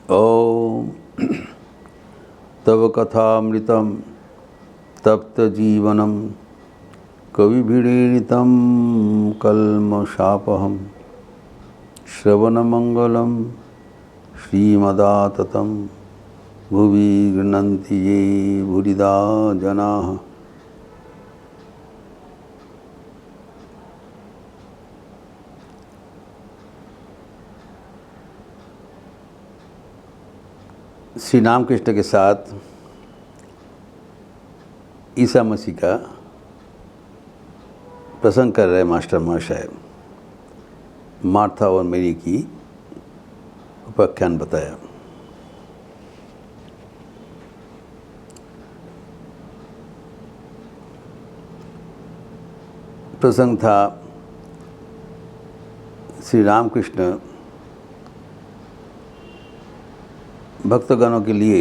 ओम तव कथामृतं तप्तजीवनं कविभिरीडितं कल्मषापहं श्रवणमंगलं श्रीमदाततं भुवि गृह्णन्ति ये भूरिदा जनाः। श्री रामकृष्ण के साथ ईसा मसीह का प्रसंग कर रहे मास्टर महाशय मार्था और मेरी की उपाख्यान बताया। प्रसंग था श्री रामकृष्ण भक्तगणों के लिए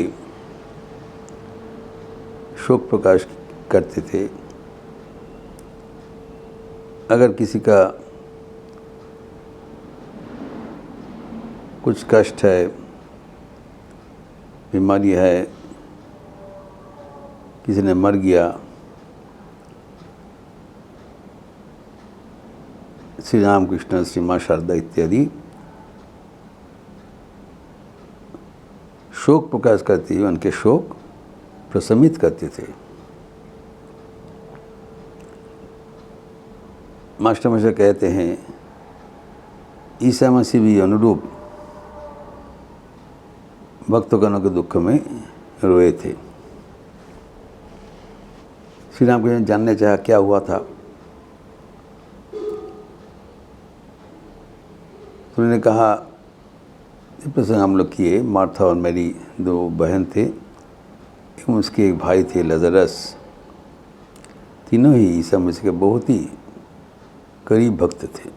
शोक प्रकाश करते थे। अगर किसी का कुछ कष्ट है, बीमारी है, किसी ने मर गया, श्री रामकृष्ण, श्री माँ शारदा इत्यादि शोक प्रकाश करते हुए उनके शोक प्रशमित करते थे। मास्टर महाशय कहते हैं ईसा मसीह भी अनुरूप भक्तगणों के दुख में रोए थे। श्री राम कृष्ण जानने चाहा क्या हुआ था, तो उन्होंने कहा प्रसंग हम लोग किए। मार्था और मेरी दो बहन थे, उसके एक भाई थे लजरस। तीनों ही ईसा मसीह के बहुत ही करीब भक्त थे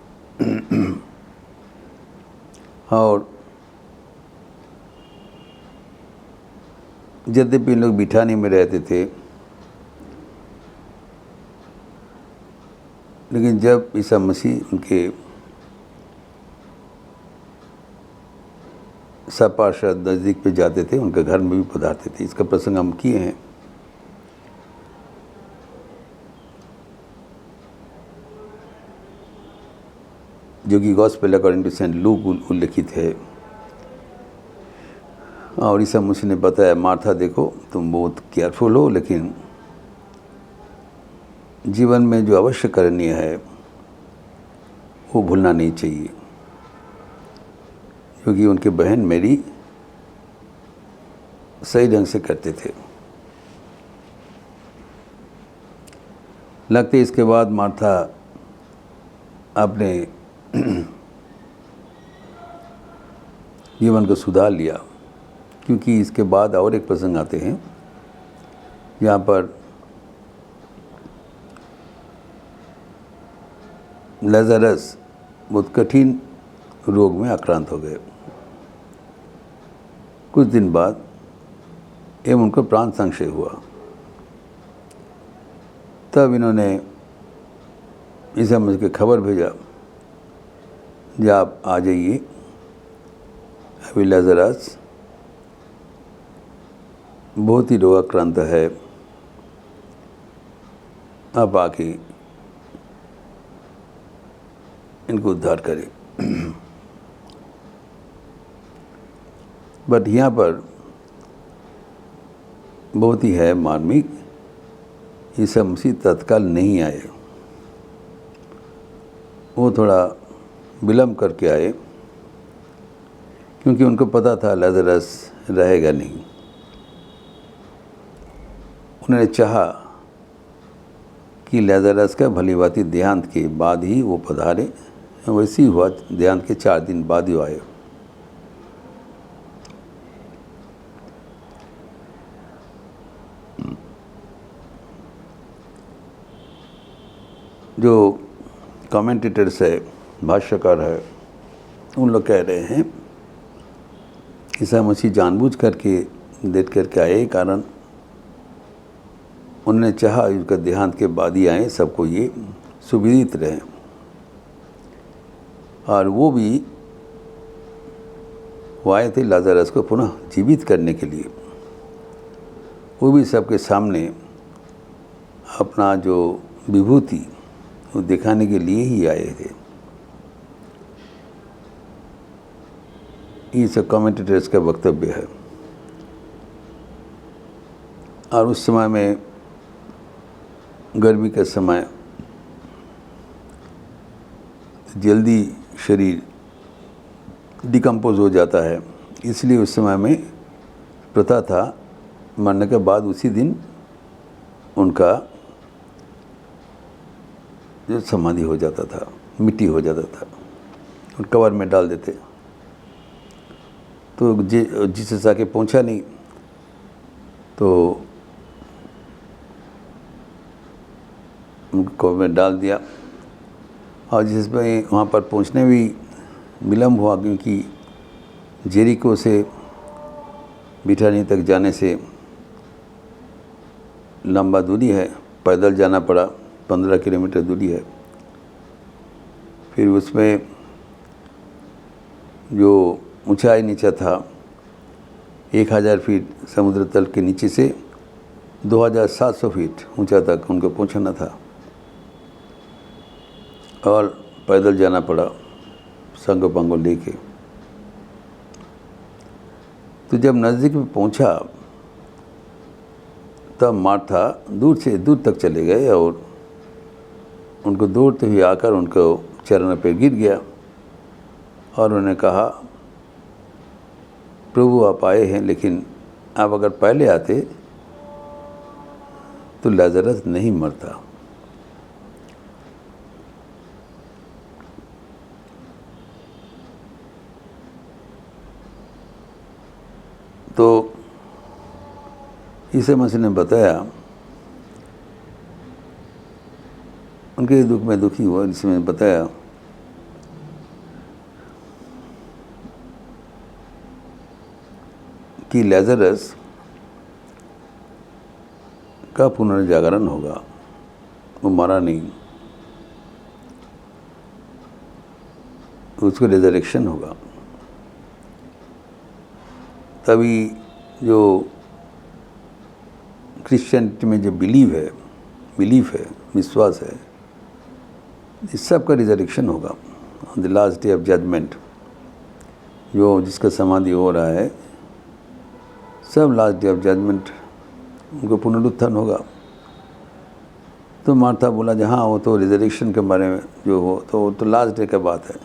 और यद्यपि लोग बिठानी में रहते थे, लेकिन जब ईसा मसीह उनके सपार्षद नज़दीक पे जाते थे, उनके घर में भी पधारते थे। इसका प्रसंग हम किए हैं। जो कि gospel according to Saint Luke उल्लिखित है। और ईसा मसीह ने बताया, मार्था देखो तुम बहुत केयरफुल हो, लेकिन जीवन में जो अवश्य करणीय है वो भूलना नहीं चाहिए, क्योंकि उनके बहन मेरी सही ढंग से करते थे। लगते इसके बाद मार्था अपने जीवन को सुधार लिया, क्योंकि इसके बाद और एक प्रसंग आते हैं यहाँ पर लजरस बहुत कठिन रोग में आक्रांत हो गए। कुछ दिन बाद एवं उनको प्राण संशय हुआ। तब इन्होंने ईसा मसीह को खबर भेजा, जब आप आ जाइए, अभी लजरस बहुत ही रोगाक्रांत है, आप आके इनको उद्धार करें। बट यहाँ पर बहुत ही है मार्मिक, ईसा मसीह तत्काल नहीं आए, वो थोड़ा विलम्ब करके आए, क्योंकि उनको पता था लजरस रहेगा नहीं। उन्होंने चाहा कि लजरस का भलीभांति देहांत के बाद ही वो पधारे। वैसे ही हुआ, देहांत के 4 दिन बाद ही आए। जो कमेंटेटर्स है, भाष्यकार है, उन लोग कह रहे हैं ईसा मसीह जानबूझ करके लेट करके आए, कारण उन्होंने चाहा उसका देहांत के बाद ही आए, सबको ये सुविदित रहे। और वो भी वो आए थे लाज़रस को पुनः जीवित करने के लिए। वो भी सबके सामने अपना जो विभूति वो दिखाने के लिए ही आए थे। ये सब कमेंटेटर्स का वक्तव्य है। और उस समय में गर्मी का समय, जल्दी शरीर डिकम्पोज हो जाता है, इसलिए उस समय में प्रथा था मरने के बाद उसी दिन उनका जो समाधि हो जाता था, मिट्टी हो जाता था, और कवर में डाल देते। तो जीसस आके पहुंचा नहीं, तो उनको कवर में डाल दिया। और जिसमें वहाँ पर पहुँचने भी विलम्ब हुआ, क्योंकि जेरिको से बिठानी तक जाने से लंबा दूरी है, पैदल जाना पड़ा, 15 किलोमीटर दूरी है। फिर उसमें जो ऊंचाई नीचा था 1000 फीट समुद्र तल के नीचे से 2700 फीट ऊंचा तक उनको पहुंचना था, और पैदल जाना पड़ा संग पंगो लेके। तो जब नज़दीक में पहुंचा तब मार्था दूर से दूर तक चले गए, और उनको दौड़ते हुए आकर उनको चरणों पर गिर गया, और उन्होंने कहा, प्रभु आप आए हैं, लेकिन आप अगर पहले आते तो लाज़रस नहीं मरता। तो ईसा मसीह ने बताया, उनके दुख में दुखी हुआ, इसमें बताया कि लाज़रस का पुनर्जागरण होगा, वो मरा नहीं, उसको रिजरेक्शन होगा। तभी जो क्रिश्चियनिटी में जो बिलीफ है, विश्वास है, इस सब का रिजरेक्शन होगा on the last day of judgment. जो जिसका समाधि हो रहा है, सब लास्ट डे ऑफ जजमेंट उनको पुनरुत्थान होगा। तो मार्था बोला, जहाँ वो तो रिजरेक्शन के बारे में जो हो तो लास्ट डे का बात है।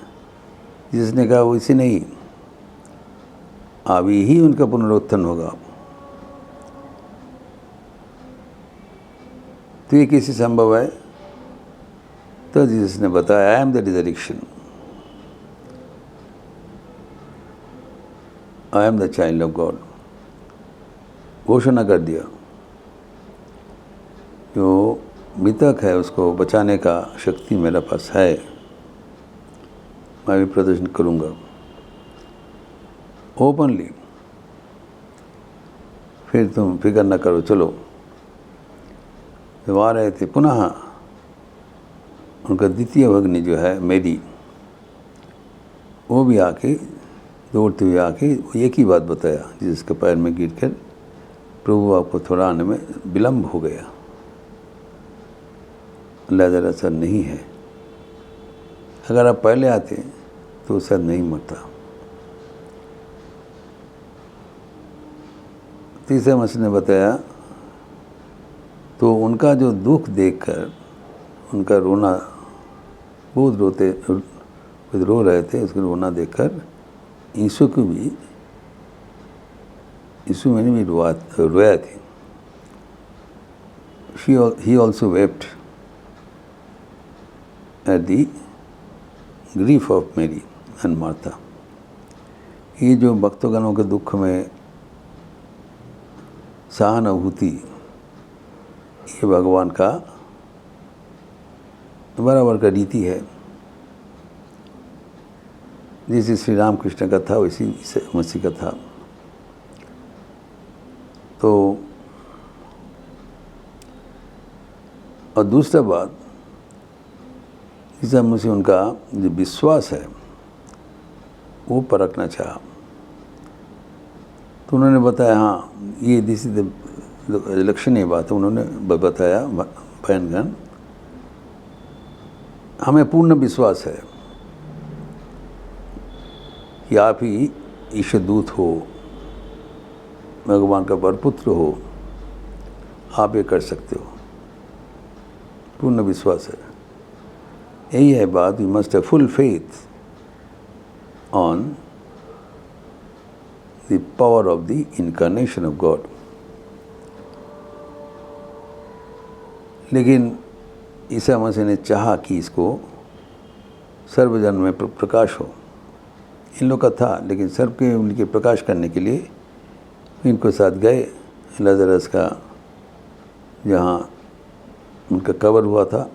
जिसने कहा वो इसी नहीं, अभी ही उनका पुनरुत्थान होगा। तो ये कैसे संभव है? तो जिसने बताया, I am the resurrection, I am the child of God, घोषणा कर दिया। जो मृतक है उसको बचाने का शक्ति मेरे पास है, मैं भी प्रदर्शन करूँगा ओपनली। फिर तुम फिक्र न करो, चलो। जब आ रहे थे पुनः उनका द्वितीय भगिनी जो है मेरी, वो भी आके दौड़ते हुए आके एक ही बात बताया, जिसके पैर में गिरकर, प्रभु आपको थोड़ा आने में विलम्ब हो गया, लाज़रस नहीं है, अगर आप पहले आते तो शायद नहीं मरता। तीसरे मसीह ने बताया, तो उनका जो दुख देखकर, उनका रोना, बहुत रो रहे थे, उसका रोना देखकर यीशु मैंने भी रोया थी। He also wept at the grief of Mary and Martha। ये जो भक्तगणों के दुख में सहानुभूति, ये भगवान का बराबर का रीति है। जैसे श्री राम कृष्ण का था, वैसी मसीह का था। तो और दूसरा बात, ईसा मसीह उनका जो विश्वास है वो परखना चाहा। तो उन्होंने बताया हाँ ये दिस इज द लक्षणीय बात है। उन्होंने बताया बहनगण, हमें पूर्ण विश्वास है कि आप ही ईश्वर दूत हो, भगवान का वरपुत्र हो, आप ये कर सकते हो, पूर्ण विश्वास है। यही है बात, we must have full faith on the power of the incarnation of God. लेकिन ईसा मसीह ने चाहा कि इसको सर्वजन में प्रकाश हो। इन लोग का था, लेकिन सर्व के उनके प्रकाश करने के लिए इनको साथ गए लजरस का, जहाँ उनका कब्र हुआ था,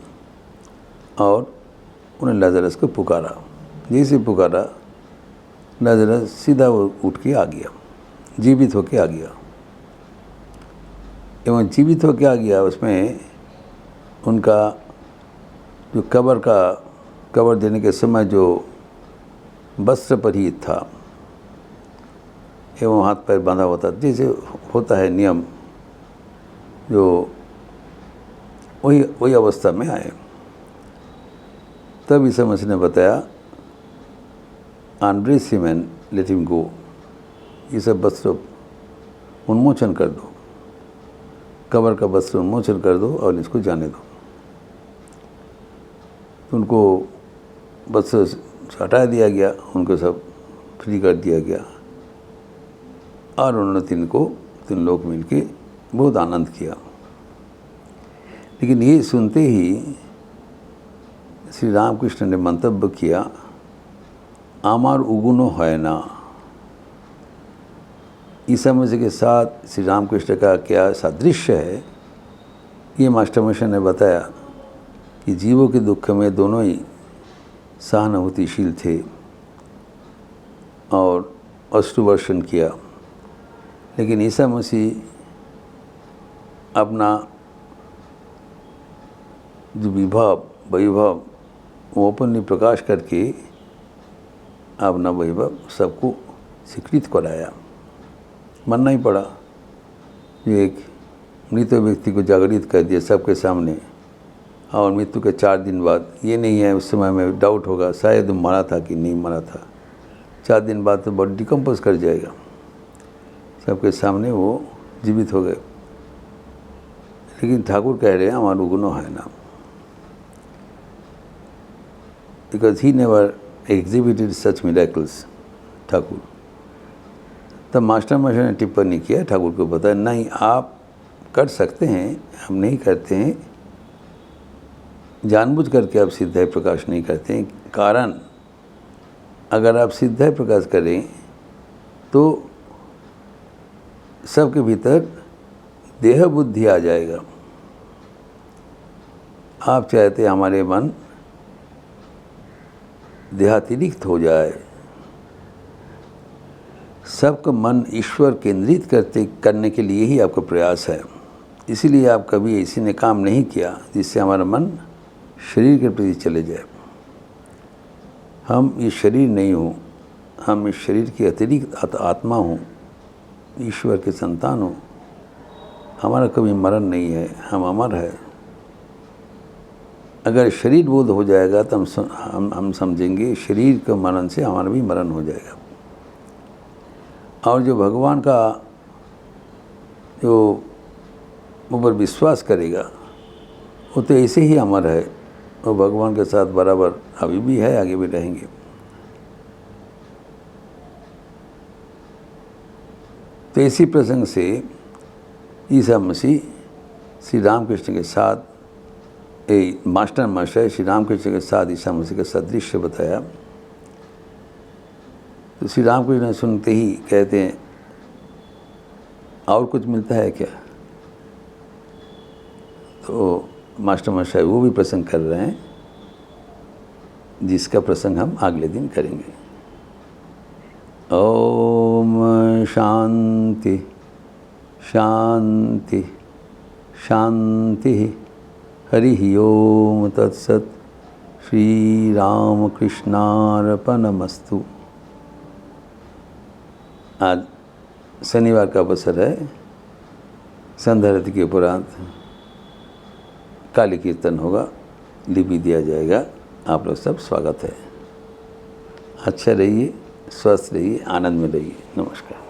और उन्हें लजरस को पुकारा। जैसे पुकारा, लजरस सीधा वो उठ के आ गया, जीवित होके आ गया। एवं जीवित होके आ गया, उसमें उनका जो कब्र देने के समय जो वस्त्र परिहित था एवं हाथ पैर बांधा हुआ था, जैसे होता है नियम, जो वही अवस्था में आए। तब ईसा मसीह ने बताया, undress him and let him go, ये सब वस्त्र उन्मोचन कर दो, कब्र का वस्त्र उन्मोचन कर दो और इसको जाने दो। तो उनको वस्त्र हटा दिया गया, उनको सब फ्री कर दिया गया, और उन्होंने तीन लोग मिलके बहुत आनंद किया। लेकिन ये सुनते ही श्री रामकृष्ण ने मंतव्य किया, आमार उगुनो है ना। ईसा मसीह के साथ श्री रामकृष्ण का क्या सादृश्य है, ये मास्टर मिशन ने बताया कि जीवों के दुख में दोनों ही सहानुभूतिशील थे और अश्रुवर्षण किया। लेकिन ईसा मसीह अपना जो वैभव वो ओपनली प्रकाश करके अपना वैभव सबको स्वीकृत कराया। मानना ही पड़ा। एक मृत व्यक्ति को जागृत कर दिया सबके सामने, और मृत्यु के 4 दिन बाद, ये नहीं है उस समय में डाउट होगा शायद मरा था कि नहीं मरा था, 4 दिन बाद तो बॉडी डिकम्पोज कर जाएगा। सबके सामने वो जीवित हो गए। लेकिन ठाकुर कह रहे हैं हमारा गुनो है ना, because he never exhibited such miracles. Thakur तब मास्टर ने टिप्पणी किया, ठाकुर को बताया नहीं आप कर सकते हैं, हम नहीं करते हैं, जानबूझ करके आप सिद्धाय प्रकाश नहीं करते हैं। कारण अगर आप सिद्धाय प्रकाश करें तो सबके भीतर देह बुद्धि आ जाएगा। आप चाहते हमारे मन देहातिरिक्त हो जाए, सबका मन ईश्वर केंद्रित करने के लिए ही आपका प्रयास है। इसीलिए आप कभी ऐसी ने काम नहीं किया जिससे हमारा मन शरीर के प्रति चले जाए। हम ये शरीर नहीं हूँ, हम इस शरीर की अतिरिक्त आत्मा हूँ, ईश्वर के संतान हूँ। हमारा कभी मरण नहीं है, हम अमर है। अगर शरीर बोध हो जाएगा तो हम समझेंगे शरीर के मरण से हमारा भी मरण हो जाएगा। और जो भगवान का जो ऊपर विश्वास करेगा वो तो ऐसे ही अमर है, वो भगवान के साथ बराबर अभी भी है, आगे भी रहेंगे। तो इसी प्रसंग से ईसा मसीह श्री रामकृष्ण के साथ मास्टर श्री रामकृष्ण के साथ ईसा मसीह का सदृश्य बताया। तो श्री रामकृष्ण सुनते ही कहते हैं और कुछ मिलता है क्या? तो मास्टर वो भी प्रसंग कर रहे हैं जिसका प्रसंग हम अगले दिन करेंगे। ओम शांति शांति शांति। हरि ओम तत्सत। श्री राम कृष्णार्पणमस्तु। आज शनिवार का अवसर है, संध्या आरती के उपरांत काली कीर्तन होगा, लिपि दिया जाएगा। आप लोग सब स्वागत है। अच्छा रहिए, स्वस्थ रहिए, आनंद में रहिए। नमस्कार।